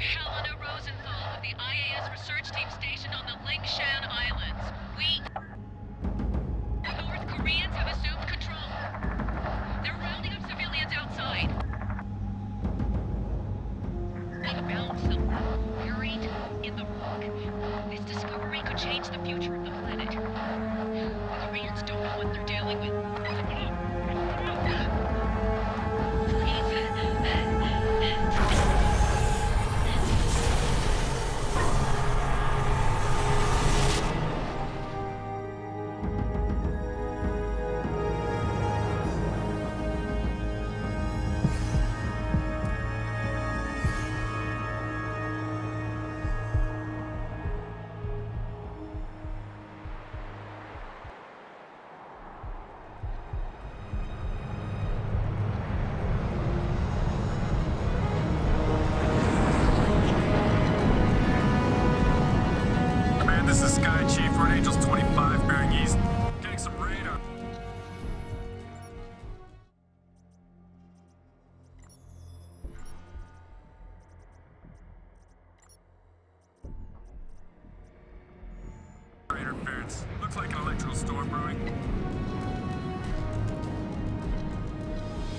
Helena Rosenthal of the IAS research team stationed on the Lingshan Islands. The North Koreans have assumed control. They're rounding up civilians outside. They found something buried in the rock. This discovery could change the future of the planet. The Koreans don't know what they're dealing with. This is Sky Chief, Red Angels 25, bearing east. Getting some radar. Interference. Looks like an electrical storm brewing.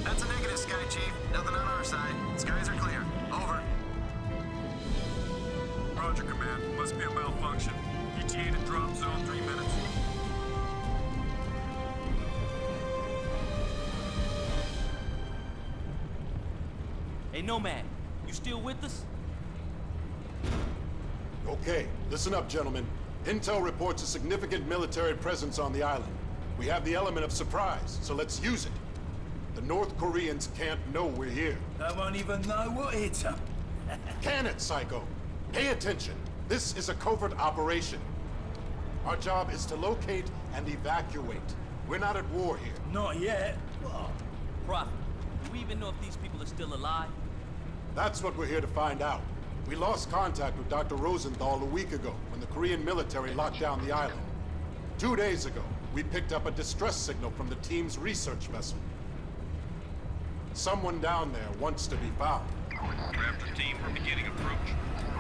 That's a negative, Sky Chief. Nothing on our side. Skies are clear. Over. Roger, Command. Must be a malfunction. ETA to drop zone 3 minutes. Hey, Nomad, you still with us? Okay, listen up, gentlemen. Intel reports a significant military presence on the island. We have the element of surprise, so let's use it. The North Koreans can't know we're here. They won't even know what hit them. Can it, Psycho? Pay attention. This is a covert operation. Our job is to locate and evacuate. We're not at war here. Not yet. Prophet, do we even know if these people are still alive? That's what we're here to find out. We lost contact with Dr. Rosenthal a week ago when the Korean military locked down the island. 2 days ago, we picked up a distress signal from the team's research vessel. Someone down there wants to be found. Raptor team from beginning approach.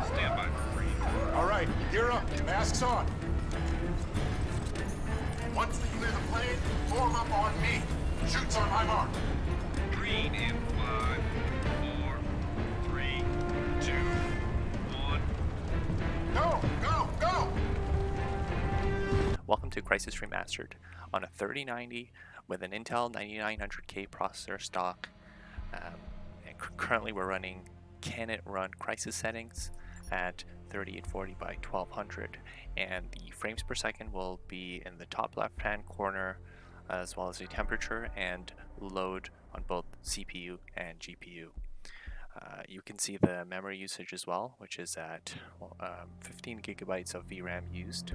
Stand by for green. All right, gear up, masks on. Once we clear the plane, form up on me. Shoots on my mark. Green in 5, 4, 3, 2, 1. Go, go, go! Welcome to Crysis Remastered on a 3090 with an Intel 9900K processor stock. And currently we're running Can It Run Crysis settings at 3840 by 1200, and the frames per second will be in the top left hand corner, as well as the temperature and load on both CPU and GPU. You can see the memory usage as well, which is at 15 gigabytes of VRAM used.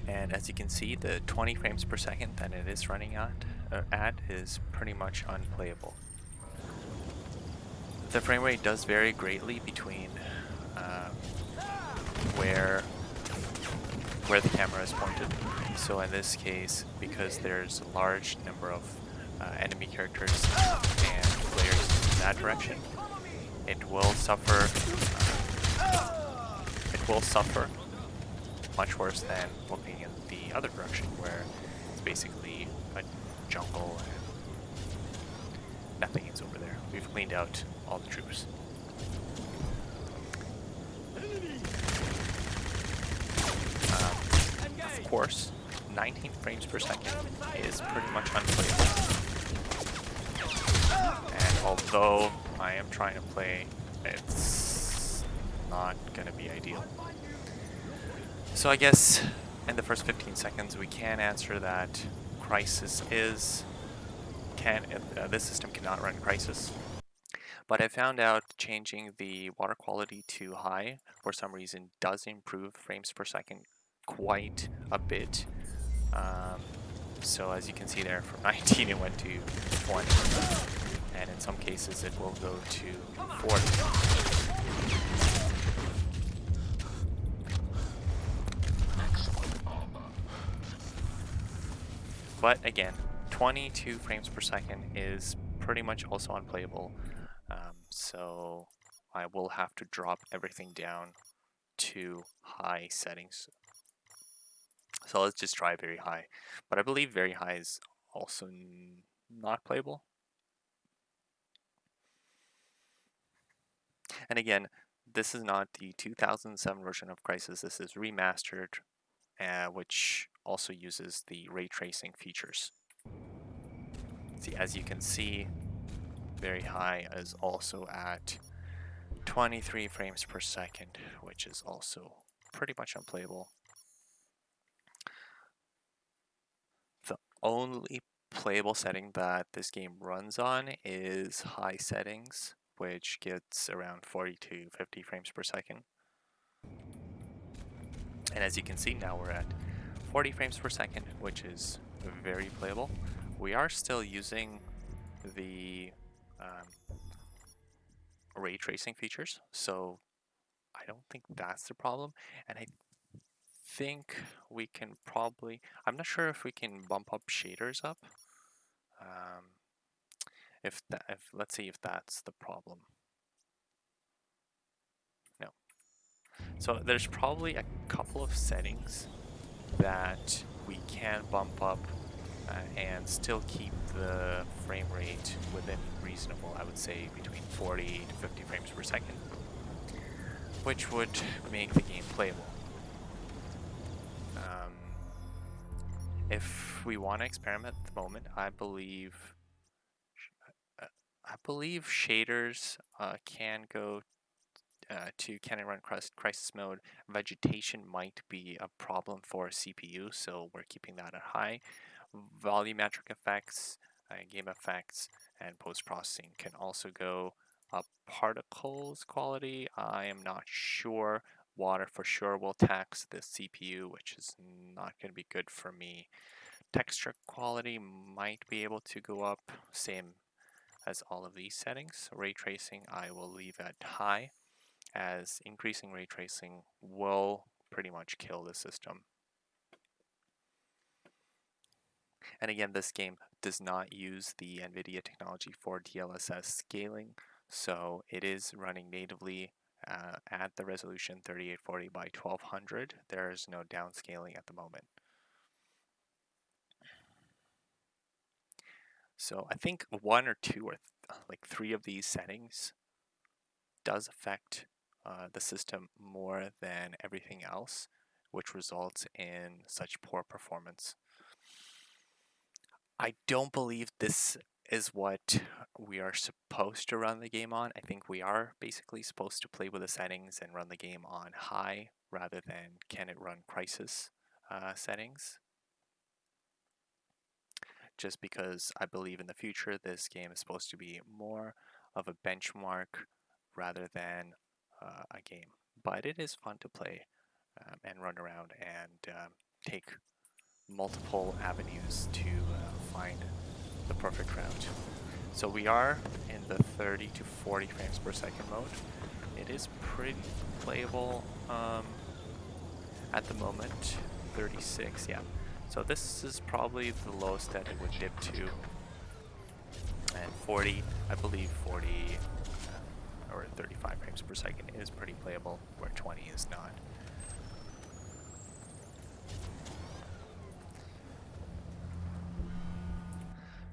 And as you can see, the 20 frames per second that it is running at is pretty much unplayable. The frame rate does vary greatly between where the camera is pointed. So in this case, because there's a large number of enemy characters and players in that direction, it will suffer. Much worse than looking in the other direction, where it's basically a jungle and nothing is over there. We've cleaned out all the troops. Of course, 19 frames per second is pretty much unplayable. And although I am trying to play, it's not going to be ideal. So I guess in the first 15 seconds we can answer that Crysis this system cannot run Crysis. But I found out changing the water quality to high for some reason does improve frames per second quite a bit. So as you can see there, from 19 it went to 20, and in some cases it will go to 40. But again, 22 frames per second is pretty much also unplayable. So I will have to drop everything down to high settings. So let's just try very high. But I believe very high is also not playable. And again, this is not the 2007 version of Crysis. This is Remastered, which also uses the ray tracing features. See, as you can see, very high is also at 23 frames per second, which is also pretty much unplayable. The only playable setting that this game runs on is high settings, which gets around 40 to 50 frames per second. And as you can see, now we're at 40 frames per second, which is very playable. We are still using the ray tracing features, so I don't think that's the problem. And I think we can probably, I'm not sure if we can bump up shaders up. Let's see if that's the problem. No. So there's probably a couple of settings that we can bump up and still keep the frame rate within reasonable, I would say between 40 to 50 frames per second, which would make the game playable. If we want to experiment at the moment, I believe shaders can go can it run Crysis mode. Vegetation might be a problem for CPU, so we're keeping that at high. Volumetric effects, game effects, and post-processing can also go up. Particles quality, I am not sure. Water for sure will tax the CPU, which is not going to be good for me. Texture quality might be able to go up, same as all of these settings. Ray tracing I will leave at high, as increasing ray tracing will pretty much kill the system. And again, this game does not use the Nvidia technology for DLSS scaling, so it is running natively at the resolution 3840 by 1200. There is no downscaling at the moment. So I think one or two or like three of these settings does affect the system more than everything else, which results in such poor performance. I don't believe this is what we are supposed to run the game on. I think we are basically supposed to play with the settings and run the game on high rather than can it run Crysis settings. Just because I believe in the future this game is supposed to be more of a benchmark rather than a game. But it is fun to play and run around and take multiple avenues to find the perfect route. So we are in the 30 to 40 frames per second mode. It is pretty playable at the moment. 36, yeah. So this is probably the lowest that it would dip to. And 40, I believe 40 or 35 frames per second is pretty playable, where 20 is not.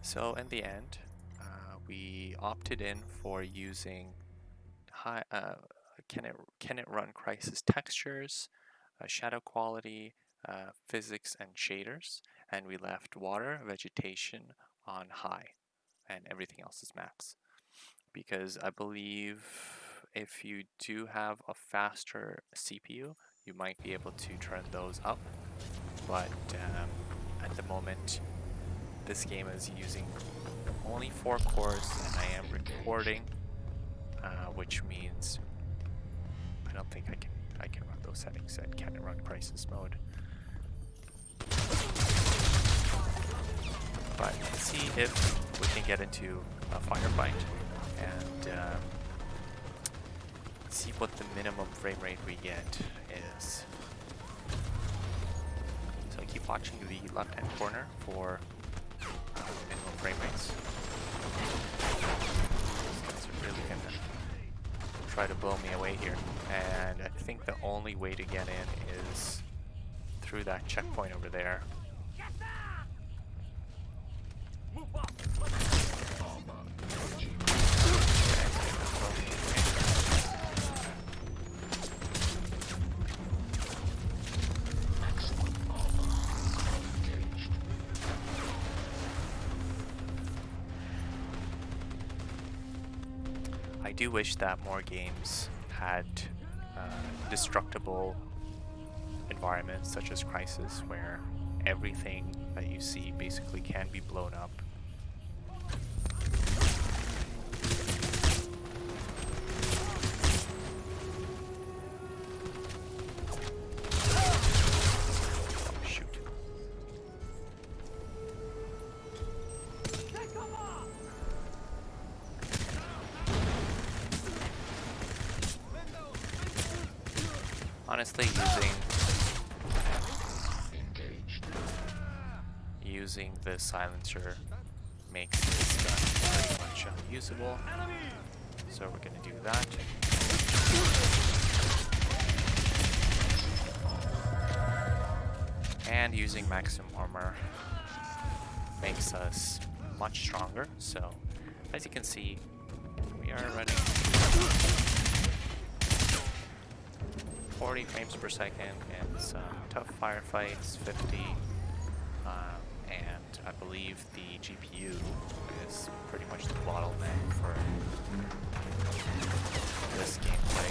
So in the end, we opted in for using high, can it run Crysis textures, shadow quality, physics and shaders, and we left water, vegetation on high, and everything else is max. Because I believe if you do have a faster CPU, you might be able to turn those up, but at the moment this game is using only 4 cores and I am recording, which means I don't think I can run those settings and can run Crysis mode. But let's see if we can get into a firefight and see what the minimum frame rate we get is. So keep watching the left hand corner for minimum frame rates. These guys are really gonna try to blow me away here. And I think the only way to get in is through that checkpoint over there. I do wish that more games had destructible environments such as Crysis, where everything that you see basically can be blown up. Shoot. Honestly, using the silencer makes this gun pretty much unusable. So we're gonna do that. And using maximum armor makes us much stronger. So as you can see, we are running 40 frames per second in some tough firefights, 50, and I believe the GPU is pretty much the bottleneck for this gameplay.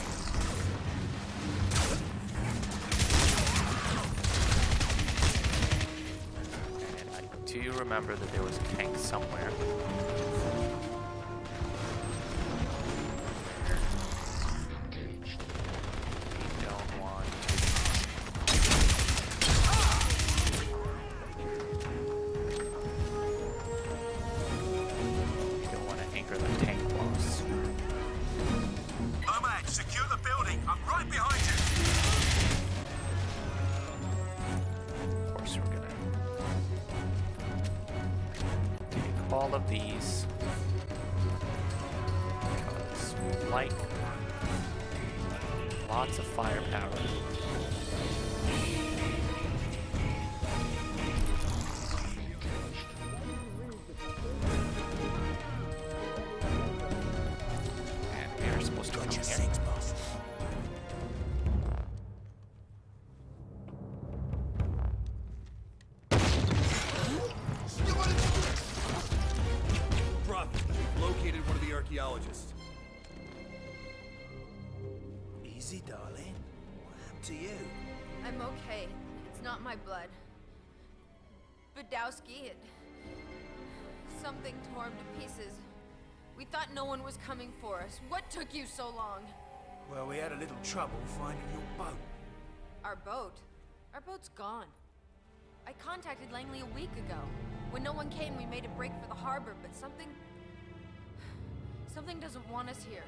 And I do remember that there was a tank somewhere. All of these because we like lots of firepower. And we are supposed to come here. Located one of the archaeologists. Easy, darling. What happened to you? I'm okay. It's not my blood. Badowski, something tore him to pieces. We thought no one was coming for us. What took you so long? Well, we had a little trouble finding your boat. Our boat? Our boat's gone. I contacted Langley a week ago. When no one came, we made a break for the harbor, but something doesn't want us here.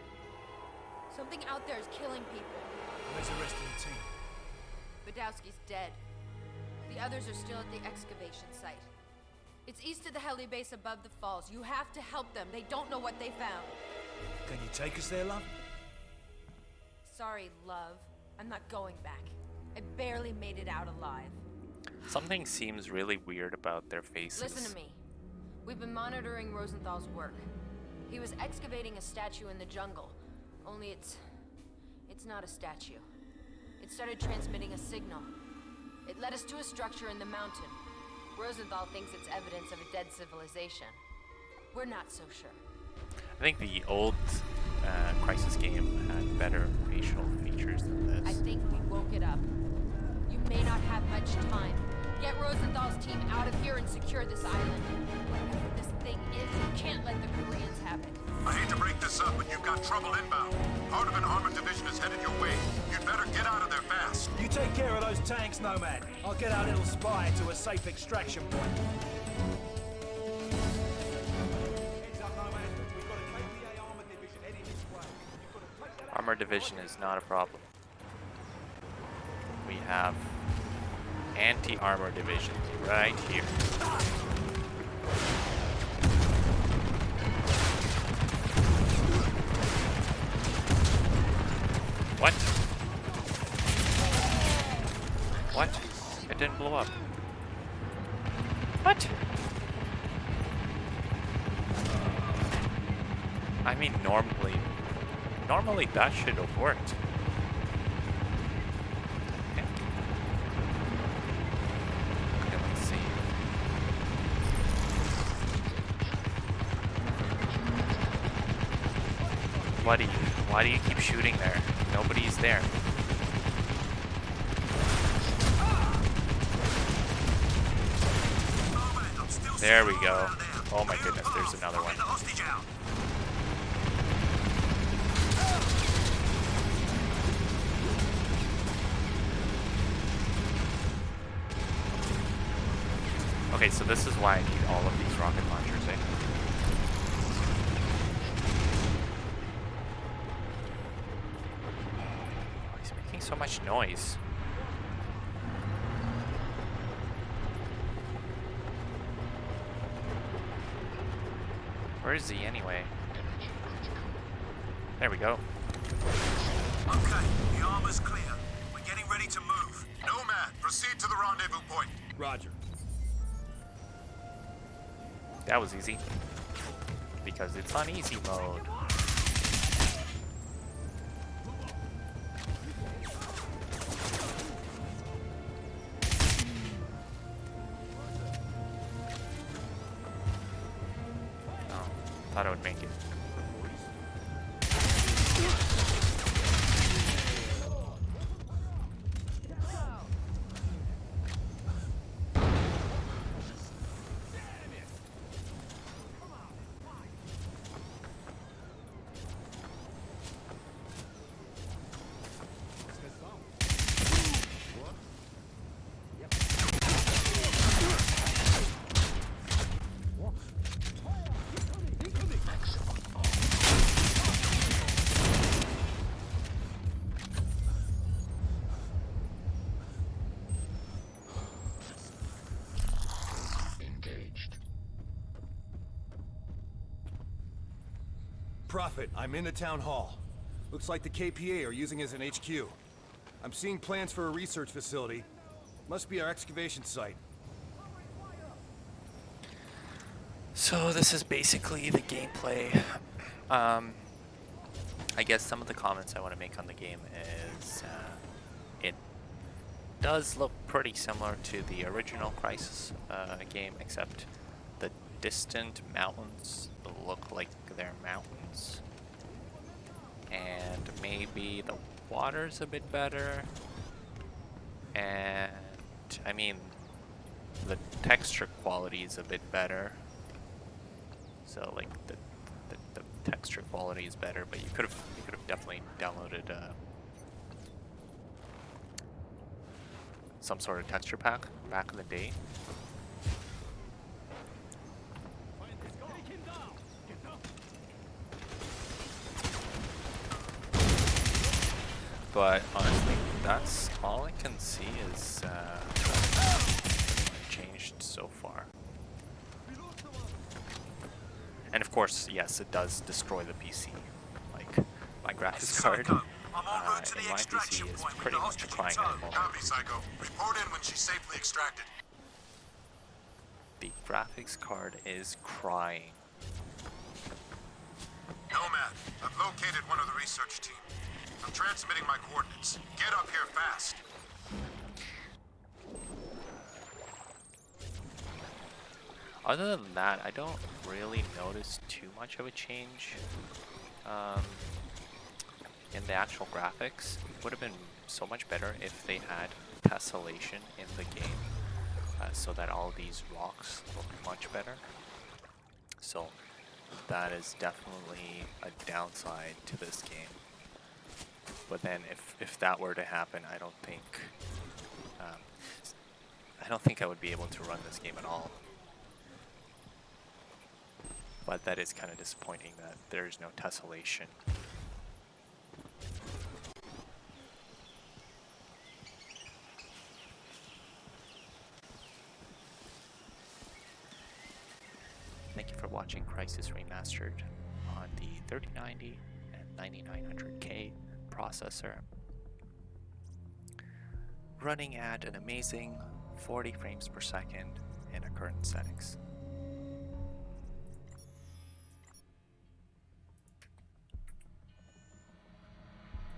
Something out there is killing people. Where's the rest of the team? Badowski's dead. The others are still at the excavation site. It's east of the heli base above the falls. You have to help them. They don't know what they found. Can you take us there, love? Sorry, love. I'm not going back. I barely made it out alive. Something seems really weird about their faces. Listen to me. We've been monitoring Rosenthal's work. He was excavating a statue in the jungle. Only it's not a statue. It started transmitting a signal. It led us to a structure in the mountain. Rosenthal thinks it's evidence of a dead civilization. We're not so sure. I think the old Crysis game had better facial features than this. I think we woke it up. You may not have much time. Get Rosenthal's team out of here and secure this island. Whatever this thing is, you can't let the Koreans have it. I hate to break this up, but you've got trouble inbound. Part of an armored division is headed your way. You'd better get out of there fast. You take care of those tanks, Nomad. I'll get our little spy to a safe extraction point. Heads up, Nomad. We've got a KPA armored division heading this way. You've got to take that Armor division is not a problem. We have anti-armor divisions right here. What? What? It didn't blow up. What? I mean, normally that should have worked. Okay. Okay, let's see. Why do you keep shooting there? Nobody's there. There we go. Oh my goodness, there's another one. Okay, so this is why I need all of these rocket launchers, eh? Oh, he's making so much noise. Where is he anyway? There we go. Okay, the armor's clear. We're getting ready to move. Nomad, proceed to the rendezvous point. Roger. That was easy. Because it's on easy mode. Oh, thought I would make it. Prophet, I'm in the town hall. Looks like the KPA are using it as an HQ. I'm seeing plans for a research facility. Must be our excavation site. So this is basically the gameplay. I guess some of the comments I want to make on the game is it does look pretty similar to the original Crysis game, except the distant mountains look like they're mountains, and maybe the water's a bit better, and I mean the texture quality is a bit better. So like the texture quality is better, but you could have definitely downloaded some sort of texture pack back in the day. But honestly, that's all I can see is changed so far. And of course, yes, it does destroy the PC. Like, my graphics card in my PC is pretty much crying at the moment. Copy, Psycho. Report in when she's safely extracted. The graphics card is crying. Nomad, I've located one of the research team. I'm transmitting my coordinates. Get up here fast. Other than that, I don't really notice too much of a change in the actual graphics. It would have been so much better if they had tessellation in the game, so that all these rocks look much better. So that is definitely a downside to this game. But then if that were to happen, I don't think I would be able to run this game at all. But that is kind of disappointing that there is no tessellation. Thank you for watching Crysis Remastered on the 3090 and 9900K processor. running at an amazing 40 frames per second in our current settings.